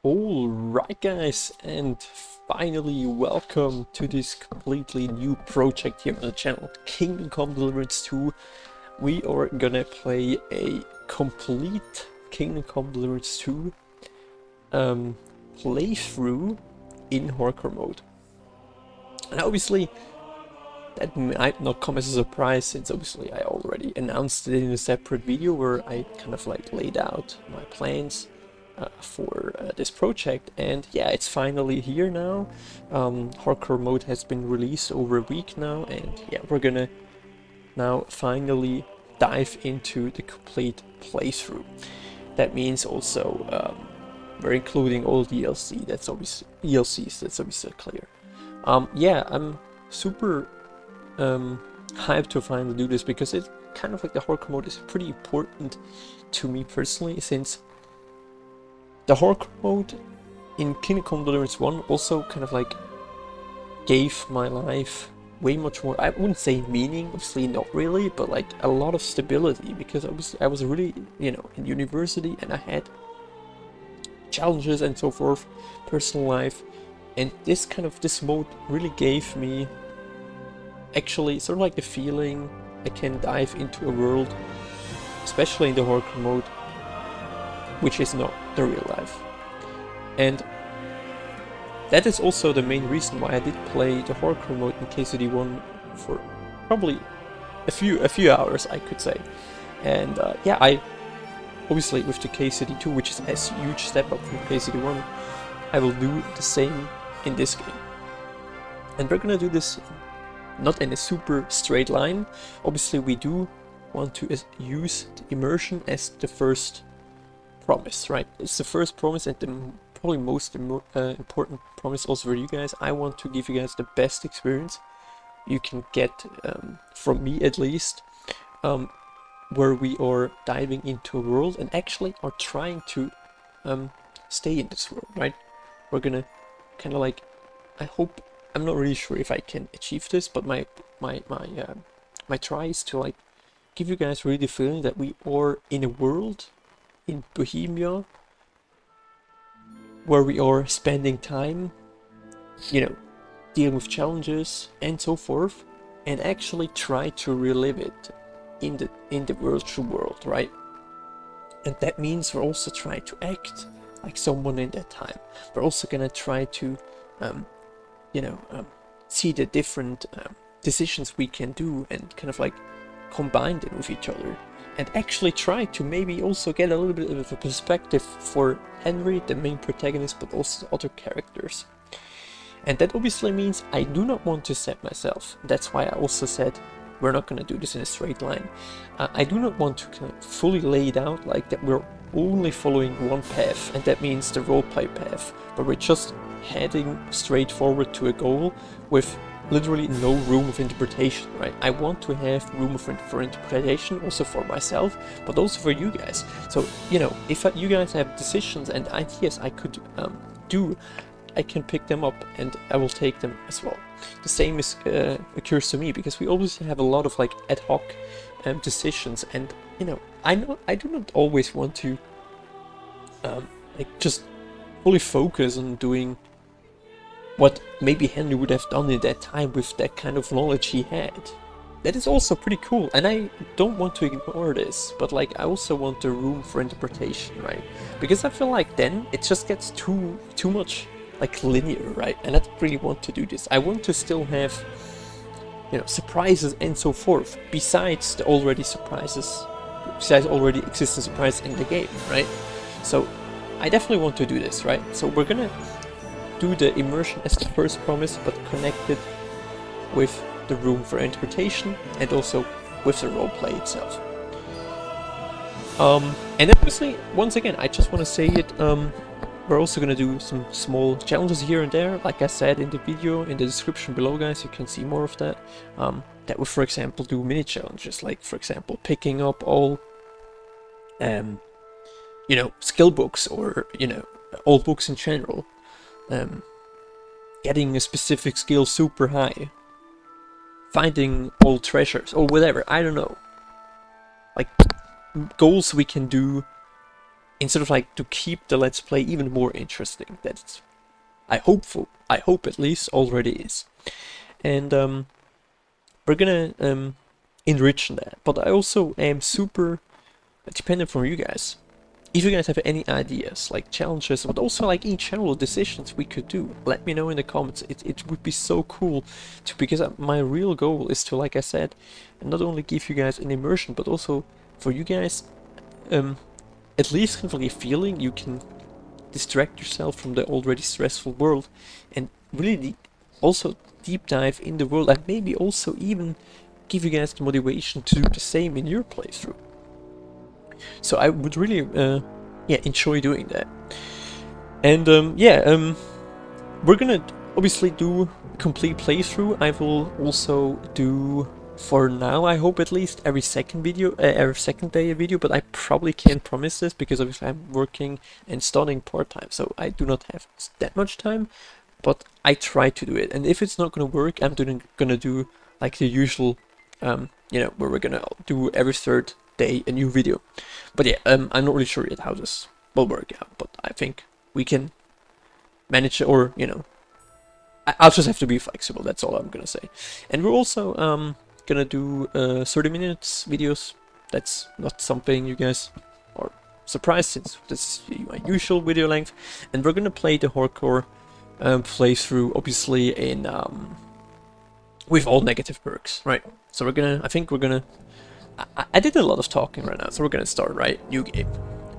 Alright guys, and finally welcome to this completely new project here on the channel, Kingdom Come Deliverance 2. We are gonna play a complete Kingdom Come Deliverance 2 playthrough in hardcore mode. And obviously that might not come as a surprise, since obviously I already announced it in a separate video where I kind of like laid out my plans for this project. And yeah, it's finally here now. Hardcore mode has been released over a week now, and yeah, we're gonna now finally dive into the complete playthrough. That means also we're including all DLC. That's obviously DLCs. That's obviously clear. Yeah, I'm super hyped to finally do this, because it's kind of like the hardcore mode is pretty important to me personally, since the hardcore mode in Kingdom Come Deliverance 1 also kind of like gave my life way much more, I wouldn't say meaning, obviously not really, but like a lot of stability, because obviously I was really, you know, in university and I had challenges and so forth, personal life, and this mode really gave me actually sort of like the feeling I can dive into a world, especially in the hardcore mode, which is not the real life. And that is also the main reason why I did play the hardcore mode in KCD1 for probably a few hours, I could say. And yeah, I obviously with the KCD2, which is a huge step up from KCD1, I will do the same in this game. And we're gonna do this not in a super straight line. Obviously we do want to use the immersion as the first promise, right? It's the first promise, and the probably most important promise also for you guys. I want to give you guys the best experience you can get, from me at least, where we are diving into a world and actually are trying to stay in this world, right? We're gonna kind of like, I hope, I'm not really sure if I can achieve this, but my try is to like give you guys really the feeling that we are in a world in Bohemia where we are spending time, you know, dealing with challenges and so forth, and actually try to relive it in the virtual world, right? And that means we're also trying to act like someone in that time. We're also gonna try to see the different decisions we can do and kind of like combine them with each other, and actually try to maybe also get a little bit of a perspective for Henry, the main protagonist, but also the other characters. And that obviously means I do not want to set myself. That's why I also said we're not going to do this in a straight line. I do not want to kind of fully lay it out like that we're only following one path, and that means the roleplay path, but we're just heading straight forward to a goal with literally no room of interpretation, right? I want to have room for interpretation, also for myself, but also for you guys. So, you know, if you guys have decisions and ideas I could do, I can pick them up and I will take them as well. The same is occurs to me, because we always have a lot of like ad hoc decisions, and you know, I do not always want to like just fully focus on doing what maybe Henry would have done in that time with that kind of knowledge he had. That is also pretty cool, and I don't want to ignore this, but like I also want the room for interpretation, right? Because I feel like then it just gets too much like linear, right? And I don't really want to do this. I want to still have, you know, surprises and so forth, besides the already existing surprises in the game, right? So I definitely want to do this, right? So we're gonna do the immersion as the first promise, but connect it with the room for interpretation and also with the roleplay itself. And obviously, once again, I just want to say it, we're also going to do some small challenges here and there. Like I said in the video, in the description below, guys, you can see more of that. That would, for example, do mini challenges, like, for example, picking up all, you know, skill books, or, you know, all books in general. Getting a specific skill super high, finding old treasures, or whatever, I don't know. Like, goals we can do instead of like to keep the Let's Play even more interesting. That's I hope at least already is. And we're gonna enrich that. But I also am super dependent from you guys. If you guys have any ideas, like challenges, but also like in general decisions we could do, let me know in the comments. It would be so cool to, because my real goal is to, like I said, not only give you guys an immersion, but also for you guys at least kind of like a feeling you can distract yourself from the already stressful world and really also deep dive in the world, and maybe also even give you guys the motivation to do the same in your playthrough. So I would really yeah, enjoy doing that. And we're gonna obviously do a complete playthrough. I will also do, for now I hope at least, every second day a video, but I probably can't promise this because obviously I'm working and studying part-time, so I do not have that much time, but I try to do it. And if it's not gonna work, I'm gonna do like the usual you know, where we're gonna do every third day a new video. But yeah, I'm not really sure yet how this will work out, but I think we can manage it, or you know, I'll just have to be flexible, that's all I'm gonna say. And we're also gonna do 30 minutes videos. That's not something you guys are surprised, since this is my usual video length. And we're gonna play the hardcore playthrough, obviously in with all negative perks, right? So we're gonna, I think we're gonna, I did a lot of talking right now, so we're gonna start, right? New game.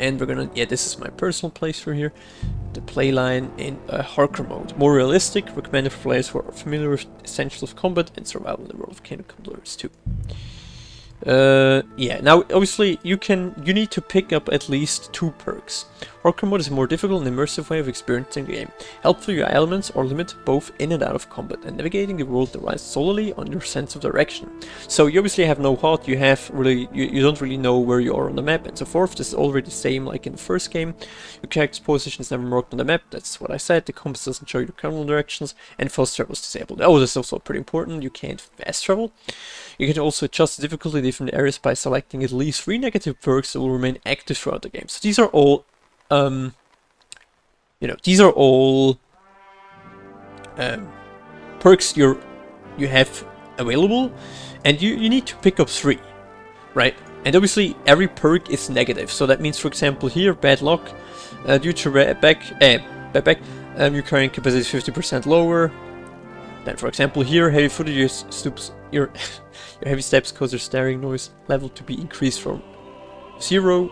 And we're gonna, yeah, this is my personal playthrough here. The playline in hardcore mode. More realistic, recommended for players who are familiar with essentials of combat and survival in the world of Kingdom Come Deliverance 2. Yeah, now obviously you need to pick up at least 2 perks. Hardcore mode is a more difficult and immersive way of experiencing the game. Helpful UI elements are limited both in and out of combat, and navigating the world relies solely on your sense of direction. So you obviously have no HUD, you have really, you don't really know where you are on the map and so forth. This is already the same like in the first game. Your character's position is never marked on the map, that's what I said. The compass doesn't show you the cardinal directions, and fast travel is disabled. Oh, this is also pretty important, you can't fast travel. You can also adjust the difficulty in different areas by selecting at least 3 negative perks that will remain active throughout the game. So these are all you know, these are all perks you have available, and you need to pick up 3, right? And obviously every perk is negative, so that means, for example, here, bad luck, due to your carrying capacity is 50% lower. Then, for example, here, heavy footed, your heavy steps cause your staring noise level to be increased from 0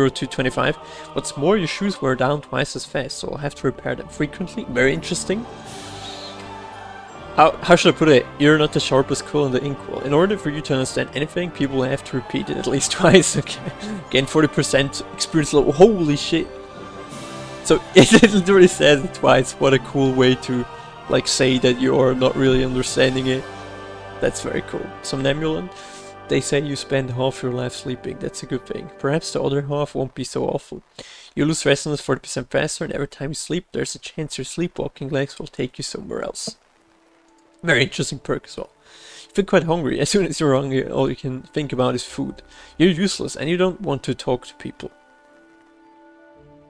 to 25. What's more, your shoes wear down twice as fast, so I'll have to repair them frequently. Very interesting. How should I put it? You're not the sharpest quill in the inkwell. In order for you to understand anything, people have to repeat it at least twice. Okay. Again, 40% experience level. Holy shit. So it literally says it twice. What a cool way to like say that you are not really understanding it. That's very cool. Somnambulant. They say you spend half your life sleeping. That's a good thing. Perhaps the other half won't be so awful. You lose restlessness 40% faster, and every time you sleep, there's a chance your sleepwalking legs will take you somewhere else. Very interesting perk as well. You feel quite hungry. As soon as you're hungry, all you can think about is food. You're useless, and you don't want to talk to people.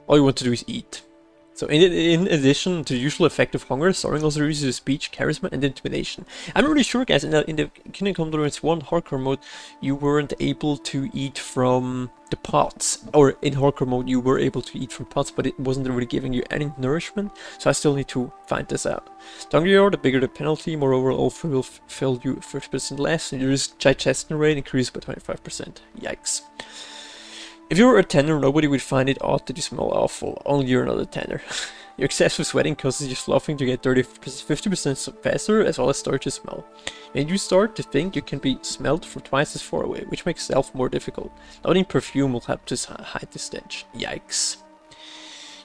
All you want to do is eat. So in addition to the usual effect of hunger, Soaring also reduces speech, charisma, and intimidation. I'm not really sure, guys, in the Kingdom Come Deliverance 1 hardcore mode, you weren't able to eat from the pots. Or in hardcore mode, you were able to eat from pots, but it wasn't really giving you any nourishment, so I still need to find this out. The hungrier you are, the bigger the penalty. Moreover, all food will fill you 30% less, and your digestion rate increases by 25%. Yikes. If you were a tanner, nobody would find it odd that you smell awful. Only you're not a tanner. Your excessive sweating causes your sloughing to get 50% faster, as well as start to smell. And you start to think you can be smelled from twice as far away, which makes stealth more difficult. Not even perfume will help to hide the stench. Yikes.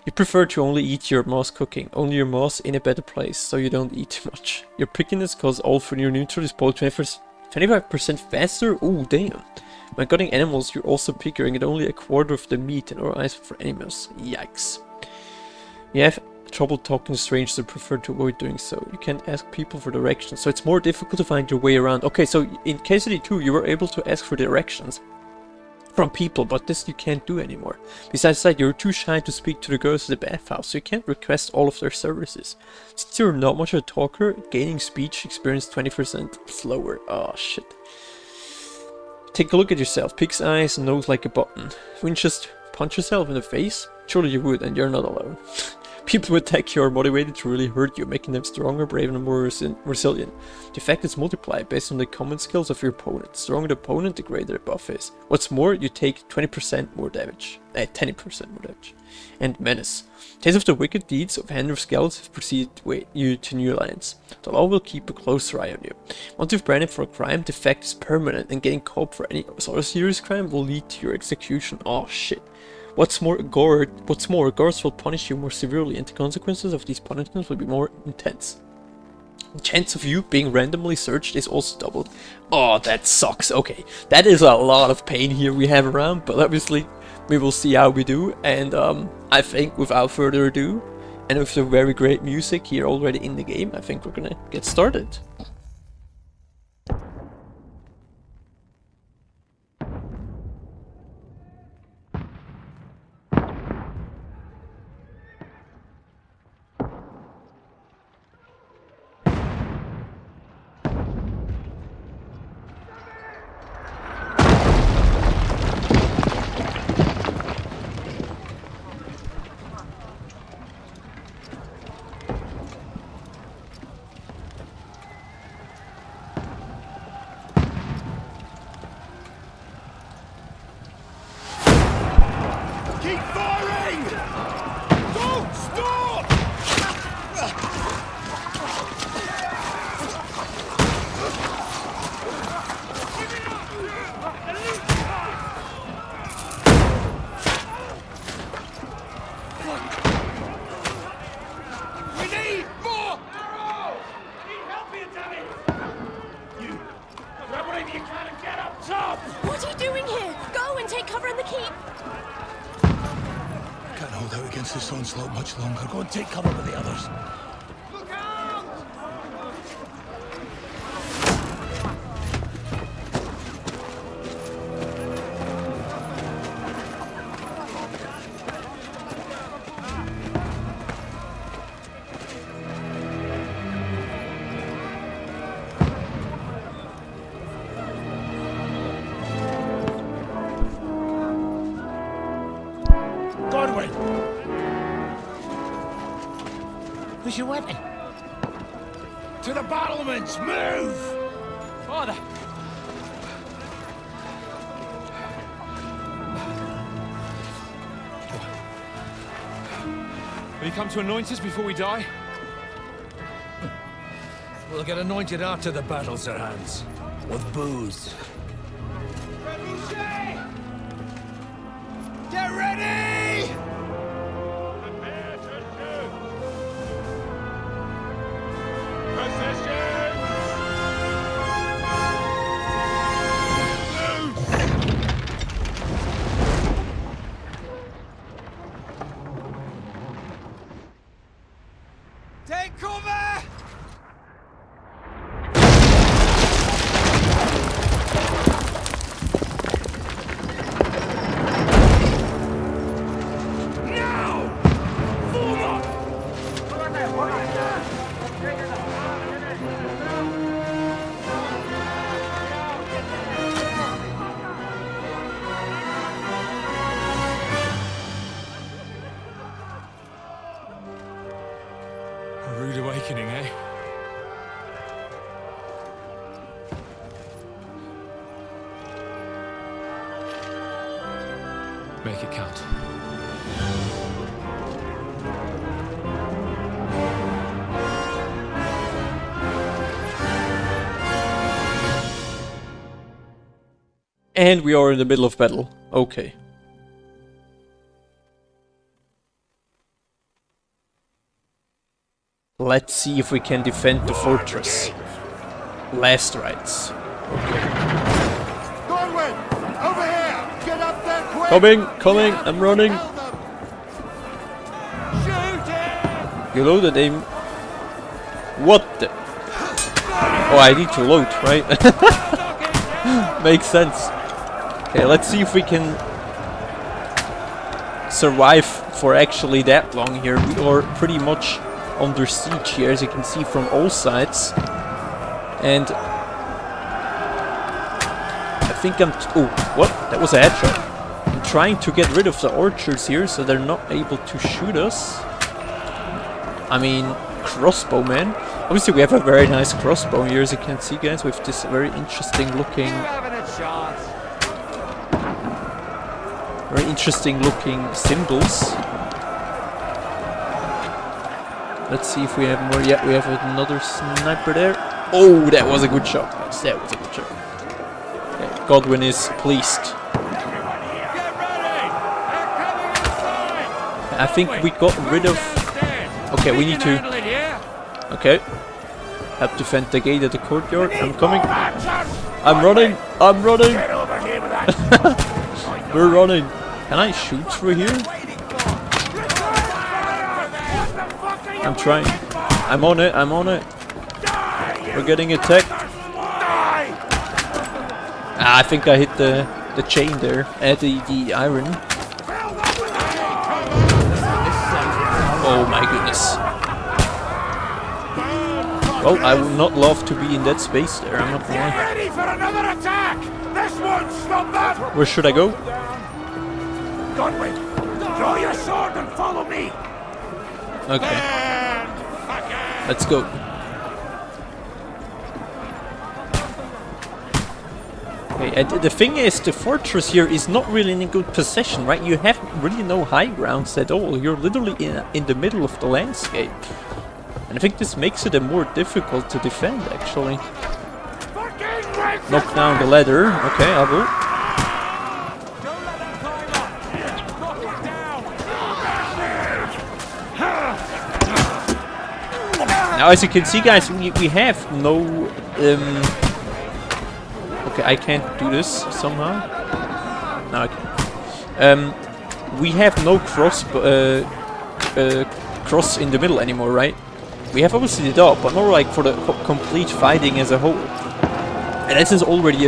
You prefer to only eat your moss cooking, only your moss in a better place, so you don't eat much. Your prickiness causes all food near neutral is both 25% faster? Ooh, damn. When cutting animals, you're also pickier and get only a quarter of the meat in our eyes for animals. Yikes. You have trouble talking to strangers and prefer to avoid doing so. You can't ask people for directions, so it's more difficult to find your way around. Okay, so in KCD2, you were able to ask for directions from people, but this you can't do anymore. Besides that, you're too shy to speak to the girls at the bathhouse, so you can't request all of their services. Since you're not much of a talker, gaining speech experience 20% slower. Oh shit. Take a look at yourself. Pig's eyes and nose like a button. Wouldn't you just punch yourself in the face? Surely you would, and you're not alone. People who attack you are motivated to really hurt you, making them stronger, braver, and more resilient. The effect is multiplied based on the common skills of your opponent. The stronger the opponent, the greater the buff is. What's more, you take 20% more damage. 10% more damage. And Menace. Tales of the wicked deeds of Henry of Skeletons have preceded you to new lands. The law will keep a closer eye on you. Once you've branded for a crime, the effect is permanent, and getting caught for any other serious crime will lead to your execution. Oh shit. What's more, guards will punish you more severely, and the consequences of these punishments will be more intense. The chance of you being randomly searched is also doubled. Oh, that sucks. Okay, that is a lot of pain here we have around, but obviously we will see how we do. And I think without further ado, and with the very great music here already in the game, I think we're gonna get started. What are you doing here? Go and take cover in the keep! Can't hold out against this onslaught much longer. Go and take cover with the others. Look out! Where's your weapon? To the battlements! Move! Father! Will you come to anoint us before we die? We'll get anointed after the battles are hands. With booze. Get ready! Prepare to shoot! Take cover! A rude awakening, eh? Make it count. And we are in the middle of battle. Okay. Let's see if we can defend the fortress. Last rights. Okay. Gorwin! Over here! Get up there quick! Coming, I'm running. Shoot it! You loaded aim. What the? Oh, I need to load, right? Makes sense. Okay, let's see if we can survive for actually that long here. We are pretty much under siege here, as you can see, from all sides. And I think I'm... oh, what? That was a headshot. I'm trying to get rid of the archers here so they're not able to shoot us. I mean, crossbow, man. Obviously, we have a very nice crossbow here, as you can see, guys, with this very interesting looking... very interesting looking symbols. Let's see if we have more. Yeah, we have another sniper there. Oh, that was a good shot, guys. That was a good shot. Okay, Godwin is pleased. I think we got rid of... okay, we need to... okay. Help defend the gate at the courtyard. I'm coming. I'm running. I'm running. We're running. Can I shoot through here? I'm trying. I'm on it. I'm on it. We're getting attacked. Ah, I think I hit the chain there. The iron. Oh my goodness. Well, I would not love to be in that space there. I'm not gonna lie. Ready for another attack! This won't stop them! Where should I go? Godwin, draw your sword and follow me! Okay. Let's go. Okay, and the thing is, the fortress here is not really in a good position, right? You have really no high grounds at all. You're literally in the middle of the landscape. And I think this makes it more difficult to defend, actually. Knock down the ladder. Okay, I will. Now, as you can see, guys, we have no... okay, I can't do this somehow. No, I can. We have no cross in the middle anymore, right? We have obviously the dog, but more like for the complete fighting as a whole. And this is already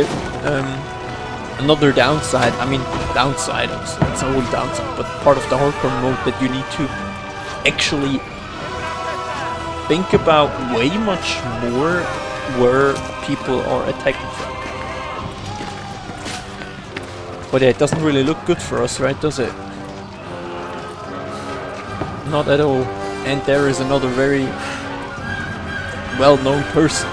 another downside. I mean, downside, obviously. It's not really downside, but part of the hardcore mode that you need to actually think about way much more where people are attacking from. But yeah, it doesn't really look good for us, right, does it? Not at all. And there is another very well-known person.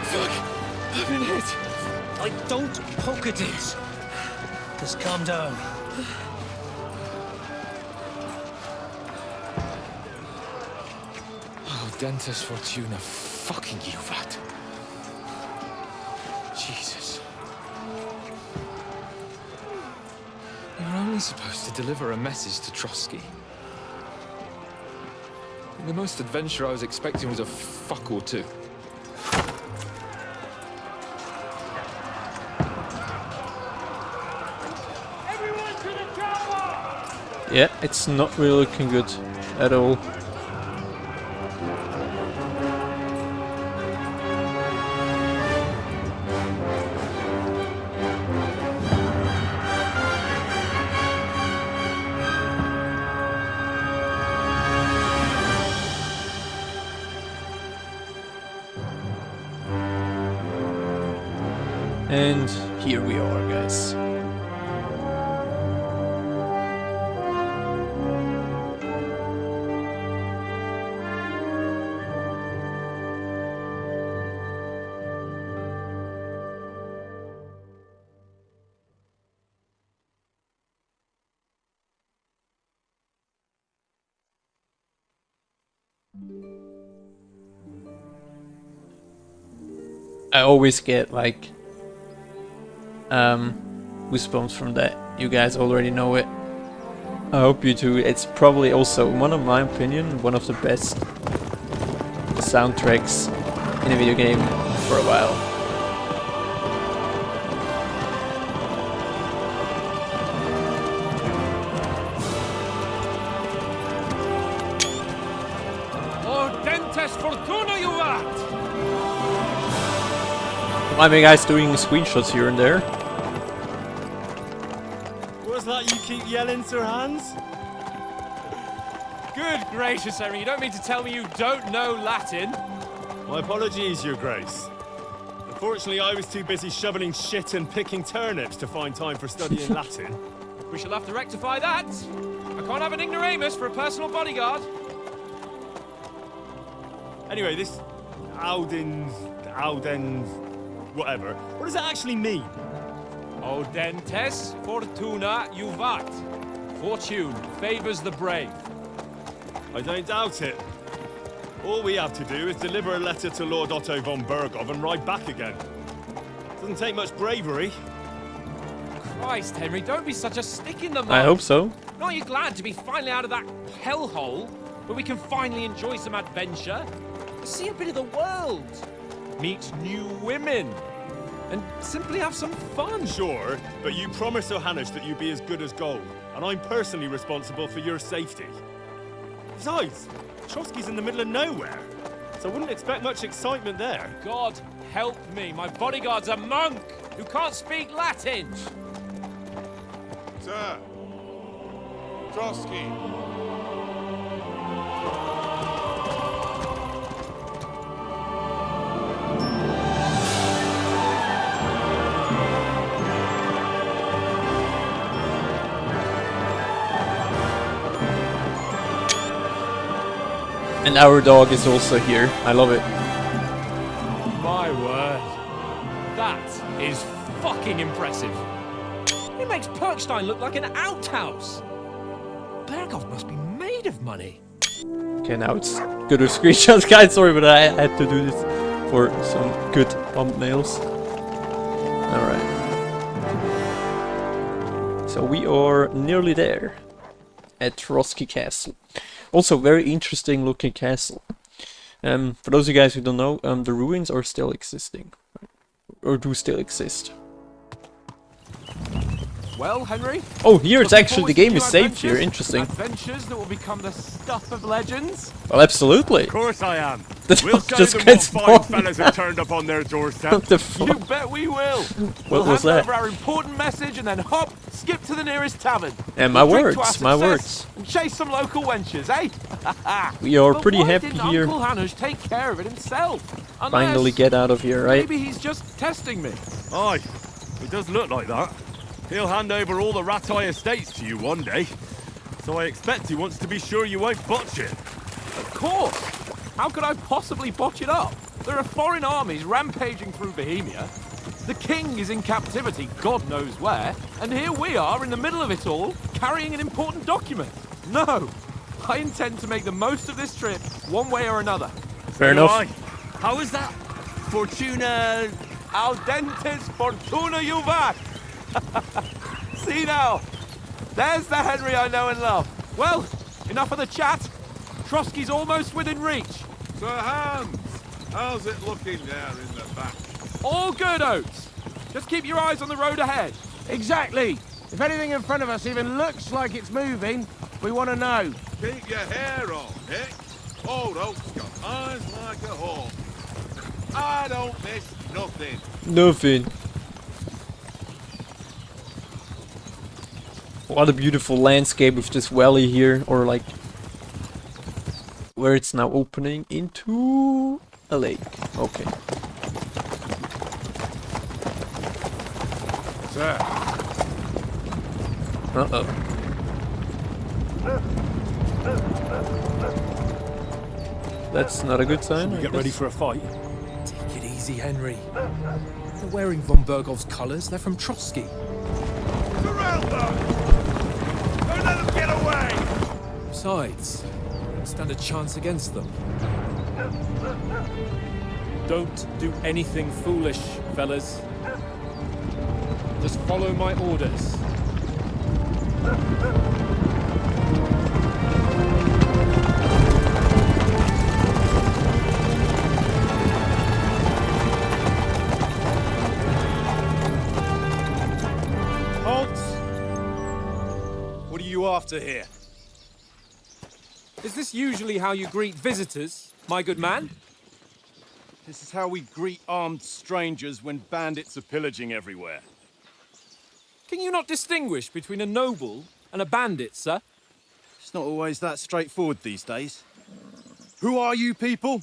Fuck! I've been hit! Don't poke at it! Just calm down. Oh, Dentes Fortuna, fucking you, vat. Jesus. We were only supposed to deliver a message to Trotsky. And the most adventure I was expecting was a fuck or two. Yeah, it's not really looking good at all. And here we are, guys. I always get like goosebumps from that. You guys already know it. I hope you do. It's probably also, in my opinion, one of the best soundtracks in a video game for a while. Aldentes fortuna juvat! Why am I guys doing screenshots here and there? What's that you keep yelling, Sir Hans? Good gracious, Henry, you don't mean to tell me you don't know Latin? My apologies, Your Grace. Unfortunately, I was too busy shoveling shit and picking turnips to find time for studying Latin. We shall have to rectify that. I can't have an ignoramus for a personal bodyguard. Anyway, this Aldens, whatever. What does that actually mean? Audentes fortuna juvat. Fortune favors the brave. I don't doubt it. All we have to do is deliver a letter to Lord Otto von Bergov and ride back again. Doesn't take much bravery. Christ, Henry, don't be such a stick in the mud. I hope so. Aren't you glad to be finally out of that hellhole where we can finally enjoy some adventure? See a bit of the world, meet new women, and simply have some fun. Sure, but you promised Johannes that you'd be as good as gold, and I'm personally responsible for your safety. Besides, Trotsky's in the middle of nowhere, so I wouldn't expect much excitement there. God help me, my bodyguard's a monk who can't speak Latin. Sir. Trotsky. And our dog is also here. I love it. My word. That is fucking impressive. It makes Perkstein look like an outhouse. Bergov must be made of money. Okay, now it's good with screenshots, guys. Sorry, but I had to do this for some good thumbnails. Alright. So we are nearly there. At Trotsky Castle. Also, very interesting looking castle. For those of you guys who don't know, the ruins are still existing. Or do still exist. Well, Henry? Oh, here it's looking actually, forward the to game new is saved here. adventures? Interesting. Adventures that will become the stuff of legends? Well, absolutely. Of course I am. The We'll dog show just them what gets fine born. fellas have turned up on their doorstep. What the You fuck? bet we will. What was hand that? over our important message and then hop, skip to the nearest tavern. And my We'll drink to words, our my success words. And chase some local wenches, eh? We are But pretty why happy didn't here. Uncle Hanush take care of it himself? Finally get out of here, right? Maybe he's just testing me. Aye, it does look like that. He'll hand over all the Ratai estates to you one day. So I expect he wants to be sure you won't botch it. Of course. How could I possibly botch it up? There are foreign armies rampaging through Bohemia. The king is in captivity, God knows where. And here we are in the middle of it all, carrying an important document. No. I intend to make the most of this trip, one way or another. Fair enough. Aye. How is that? Fortuna... Audentes fortuna juvat. See now, there's the Henry I know and love. Well, enough of the chat. Trotsky's almost within reach. Sir Hans, how's it looking there in the back? All good, Oates. Just keep your eyes on the road ahead. Exactly. If anything in front of us even looks like it's moving, we want to know. Keep your hair on, Nick. Old Oak's got eyes like a hawk. I don't miss nothing. Nothing. What a beautiful landscape with this valley here, or like where it's now opening into a lake. Okay. Sir. Uh-oh. That's not a good sign. I Get guess. ready for a fight. Take it easy, Henry. They're wearing von Bergov's colours. They're from Trotsky. Surround them! Don't let them get away! Besides, don't stand a chance against them. Don't do anything foolish, fellas. Just follow my orders. Halt! What are you after here? Is this usually how you greet visitors? my good man? This is how we greet armed strangers when bandits are pillaging everywhere. Can you not distinguish between a noble and a bandit, sir? It's not always that straightforward these days. Who are you people?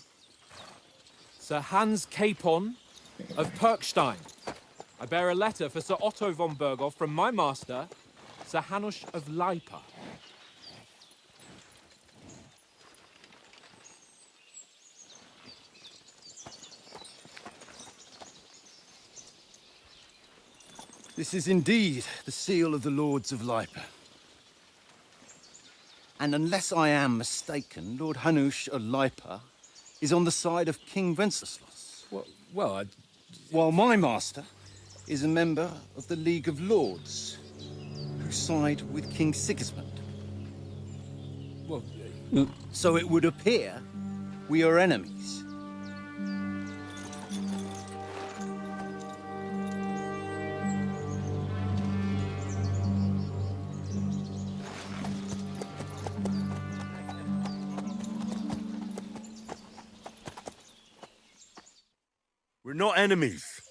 Sir Hans Capon of Perkstein. I bear a letter for Sir Otto von Berghoff from my master, Sir Hanush of Leipa. This is indeed the seal of the Lords of Leipa. And unless I am mistaken, Lord Hanush of Leipa is on the side of King Wenceslas. Well, While my master is a member of the League of Lords, who side with King Sigismund. So it would appear we are enemies. We're not enemies.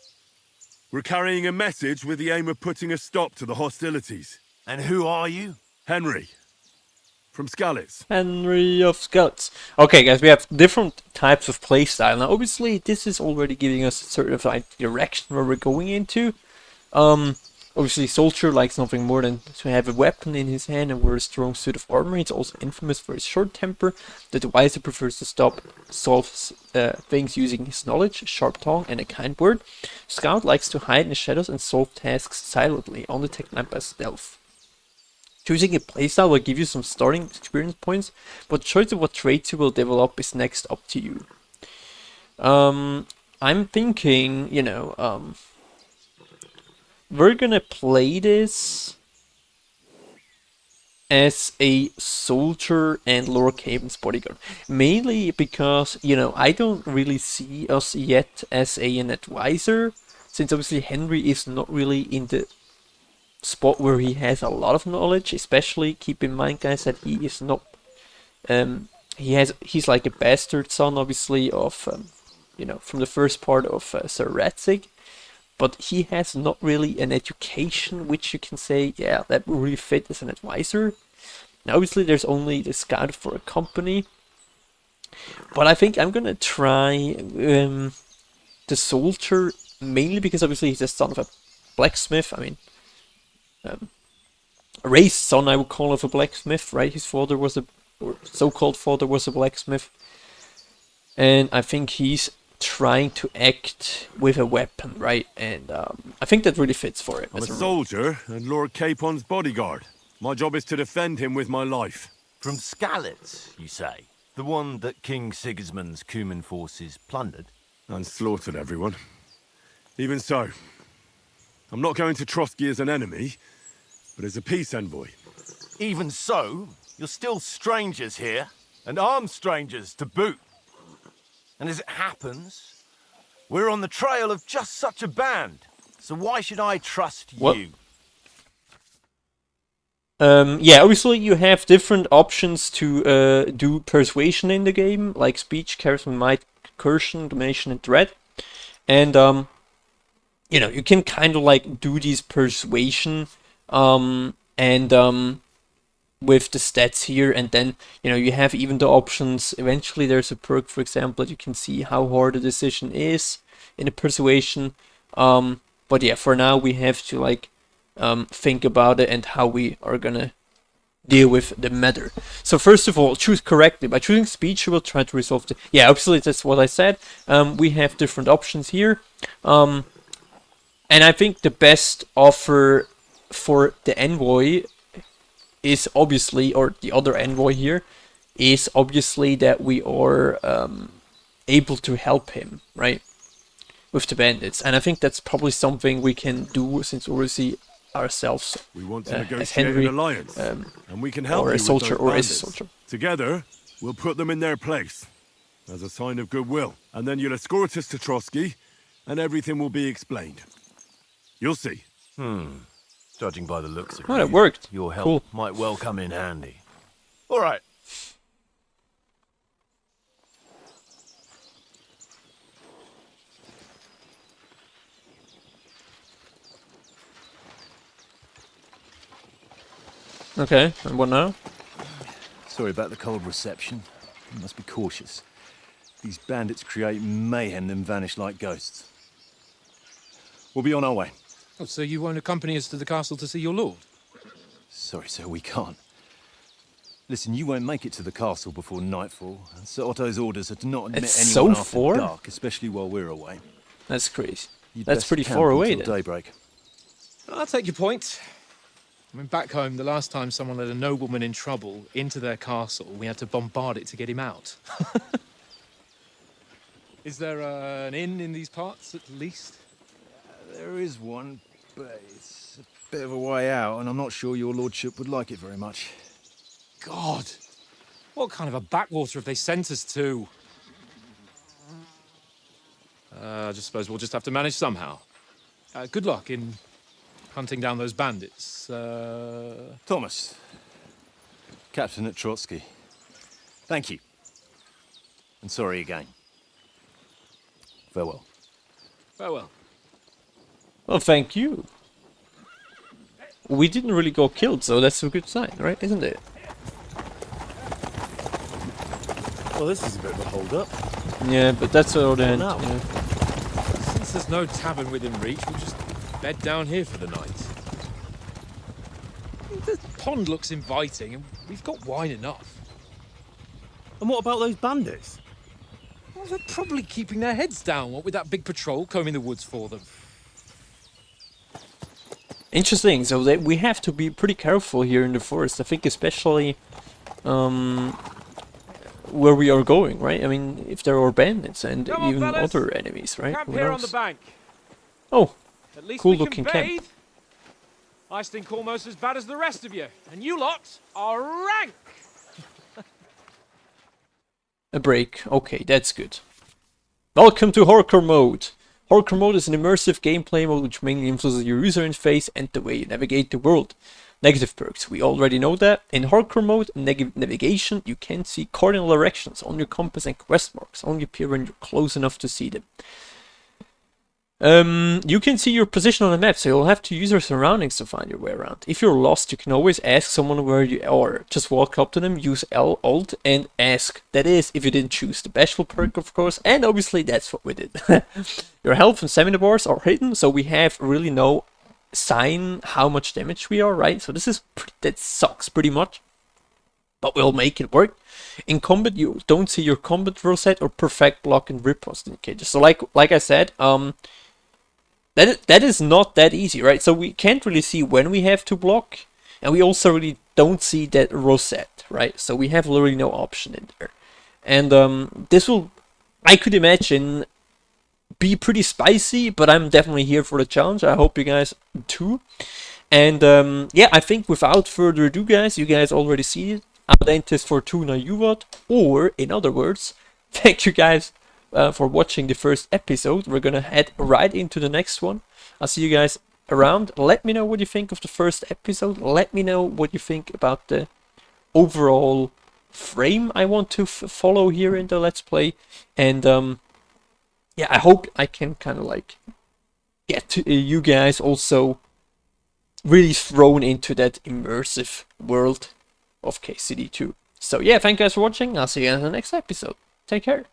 We're carrying a message with the aim of putting a stop to the hostilities. And who are you? Henry. From Skalitz. Henry of Scots. Okay, guys, we have different types of playstyle. Now, obviously, this is already giving us a sort of like direction where we're going into. Obviously, soldier likes nothing more than to have a weapon in his hand and wear a strong suit of armor. He's also infamous for his short temper. The advisor prefers to solve things using his knowledge, sharp tongue, and a kind word. Scout likes to hide in the shadows and solve tasks silently, only taken up by stealth. Choosing a playstyle will give you some starting experience points, but the choice of what traits you will develop is next up to you. I'm thinking, you know, we're gonna play this as a soldier and Lord Caven's bodyguard. Mainly because, you know, I don't really see us yet as an advisor, since obviously Henry is not really in the spot where he has a lot of knowledge. Especially keep in mind, guys, that he is not he's like a bastard son, obviously, of you know, from the first part of Sir Ratzig. But he has not really an education which you can say, yeah, that would really fit as an advisor. Now, obviously, there's only the scout for a company. But I think I'm gonna try the soldier, mainly because obviously he's the son of a blacksmith. I mean, a raised son, I would call, of a blacksmith, right? His father was or so-called father was a blacksmith. And I think he's trying to act with a weapon, right? And I think that really fits for him. I'm a soldier and Lord Capon's bodyguard. My job is to defend him with my life. From Skalitz, you say? The one that King Sigismund's Cuman forces plundered? And slaughtered everyone. Even so, I'm not going to Trotsky as an enemy, but as a peace envoy. Even so, you're still strangers here, and armed strangers to boot. And as it happens, we're on the trail of just such a band. So why should I trust you? Yeah, obviously you have different options to do persuasion in the game, like speech, charisma, might, coercion, domination, and threat. And you know, you can kind of like do these persuasion with the stats here, and then, you know, you have even the options. Eventually there's a perk, for example, that you can see how hard the decision is in a persuasion. But yeah, for now we have to like think about it and how we are gonna deal with the matter. So first of all, choose correctly. By choosing speech, you will try to resolve the... Yeah, obviously that's what I said. We have different options here. And I think the best offer for the envoy is obviously, or the other envoy here, is obviously that we are able to help him, right, with the bandits. And I think that's probably something we can do, since we see ourselves We want to as negotiate Henry, an alliance, and we can help or you a soldier, with those or as a bandits. soldier. Together, we'll put them in their place, as a sign of goodwill. And then you'll escort us to Trotsky, and everything will be explained. You'll see. Judging by the looks of Oh, you, that worked. your help Cool. might well come in handy. All right. Okay, and what now? Sorry about the cold reception. You must be cautious. These bandits create mayhem, then vanish like ghosts. We'll be on our way. Oh, so you won't accompany us to the castle to see your lord? Sorry, sir, we can't. Listen, you won't make it to the castle before nightfall, and Sir Otto's orders are to not admit It's anyone so after far? dark, especially while we're away. That's crazy. You'd That's best pretty camp far away until then. daybreak. I'll take your point. I mean, back home, the last time someone led a nobleman in trouble into their castle, we had to bombard it to get him out. Is there an inn in these parts, at least? There is one, but it's a bit of a way out, and I'm not sure your lordship would like it very much. God! What kind of a backwater have they sent us to? I just suppose we'll just have to manage somehow. Good luck in hunting down those bandits. Thomas, captain at Trotsky, thank you. And sorry again. Farewell. Farewell. Well, thank you. We didn't really go killed, so that's a good sign, right? Isn't it? Well, this is a bit of a hold-up. Yeah, but that's all then. now? You know. Since there's no tavern within reach, we'll just bed down here for the night. The pond looks inviting, and we've got wine enough. And what about those bandits? Well, they're probably keeping their heads down, what with that big patrol combing the woods for them. Interesting. So that we have to be pretty careful here in the forest. I think especially where we are going, right? I mean, if there are bandits and Come on, even fellas. other enemies, right? Camp Who here on the knows? bank. Oh, At least cool we can looking bathe. camp. I stink almost as bad as the rest of you, and you lot are rank. A break. Okay, that's good. Welcome to Hardcore Mode. Hardcore Mode is an immersive gameplay mode which mainly influences your user interface and the way you navigate the world. Negative perks, we already know that. In Hardcore Mode, navigation, you can see cardinal directions on your compass, and quest marks only appear when you're close enough to see them. You can see your position on the map, so you'll have to use your surroundings to find your way around. If you're lost, you can always ask someone where you are. Just walk up to them, use L, Alt, and ask. That is, if you didn't choose the bashful perk, of course, and obviously that's what we did. Your health and stamina bars are hidden, so we have really no sign how much damage we are, right? So this is that sucks pretty much, but we'll make it work. In combat, you don't see your combat rosette or perfect block and riposte indicators. So like I said, that is not that easy, right? So we can't really see when we have to block, and we also really don't see that rosette, right? So we have literally no option in there. And this will, I could imagine, be pretty spicy, but I'm definitely here for the challenge. I hope you guys too. And yeah, I think without further ado, guys, you guys already see it. Audentes Fortuna Juvat, or in other words, thank you guys for watching the first episode. We're gonna head right into the next one. I'll see you guys around. Let me know what you think of the first episode. Let me know what you think about the overall frame I want to follow here in the Let's Play. And yeah, I hope I can kind of like get to you guys also really thrown into that immersive world of KCD2. So yeah, thank you guys for watching. I'll see you in the next episode. Take care.